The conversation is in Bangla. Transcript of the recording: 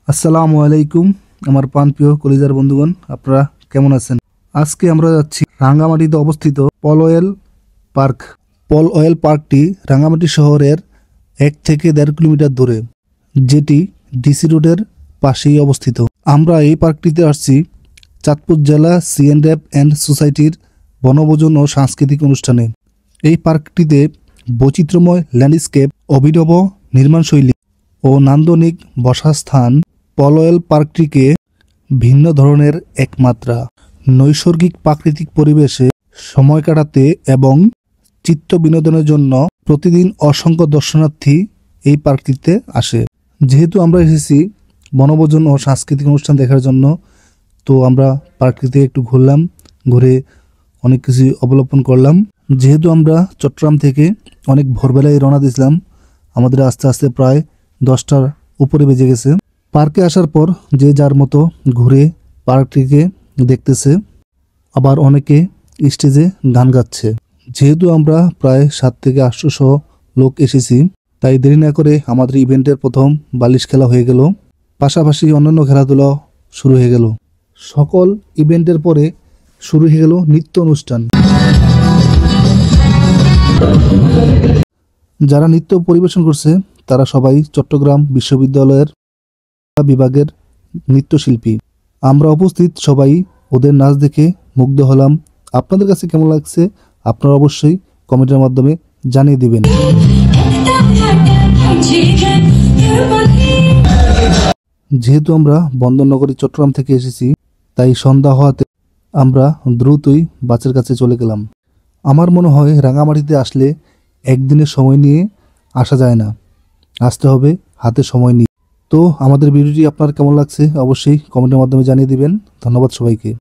আসসালামু আলাইকুম আমার প্রাণপ্রিয় কলিজার বন্ধুগণ, আপনারা কেমন আছেন? আজকে আমরা যাচ্ছি রাঙ্গামাটিতে অবস্থিত পল ওয়েল পার্ক। পল ওয়েল পার্কটি রাঙ্গামাটি শহরের 1 থেকে 1.5 কিলোমিটার দূরে, যেটি ডিসি রোডের পাশেই অবস্থিত। আমরা এই পার্কটিতে আসছি চাঁদপুর জেলা সিএনডএফ অ্যান্ড সোসাইটির বনভোজন ও সাংস্কৃতিক অনুষ্ঠানে। এই পার্কটিতে বৈচিত্র্যময় ল্যান্ডস্কেপ, অভিনব নির্মাণশৈলী ও নান্দনিক বসার স্থান পল ওয়েল পার্কটিকে ভিন্ন ধরনের একমাত্রা নৈসর্গিক প্রাকৃতিক পরিবেশে সময় কাটাতে এবং চিত্ত বিনোদনের জন্য প্রতিদিন অসংখ্য দর্শনার্থী এই পার্কটিতে আসে। যেহেতু আমরা এসেছি বনভোজন ও সাংস্কৃতিক অনুষ্ঠান দেখার জন্য, তো আমরা পার্কটিতে একটু ঘুরলাম, ঘুরে অনেক কিছু অবলোকন করলাম। যেহেতু আমরা চট্টগ্রাম থেকে অনেক ভোরবেলায় রওনা দিয়েছিলাম, আমাদের আস্তে আস্তে প্রায় 10টার উপরে বেজে গেছে। পার্কে আসার পর যে যার মতো ঘুরে পার্কটিকে দেখতেছে, আবার অনেকে স্টেজে গান গাচ্ছে। যেহেতু আমরা প্রায় 700 থেকে 800 লোক এসেছি, তাই দেরি না করে আমাদের ইভেন্টের প্রথম বালিশ খেলা হয়ে গেল, পাশাপাশি অন্যান্য খেলাধুলা শুরু হয়ে গেল। সকল ইভেন্টের পরে শুরু হয়ে গেল নৃত্য অনুষ্ঠান। যারা নৃত্য পরিবেশন করছে তারা সবাই চট্টগ্রাম বিশ্ববিদ্যালয়ের বিভাগের নৃত্যশিল্পী। আমরা উপস্থিত সবাই ওদের নাচ দেখে মুগ্ধ হলাম। আপনাদের কাছে কেমন লাগছে আপনারা অবশ্যই কমেন্টের মাধ্যমে জানিয়ে দিবেন। যেহেতু আমরা বন্দরনগরী চট্টগ্রাম থেকে এসেছি, তাই সন্ধ্যা হওয়াতে আমরা দ্রুতই বাসের কাছে চলে গেলাম। আমার মনে হয় রাঙামাটিতে আসলে একদিনের সময় নিয়ে আসা যায় না, আসতে হবে হাতে সময় নিয়ে। তো আমাদের ভিডিওটি আপনার কেমন লাগছে অবশ্যই কমেন্টের মাধ্যমে জানিয়ে দিবেন। ধন্যবাদ সবাইকে।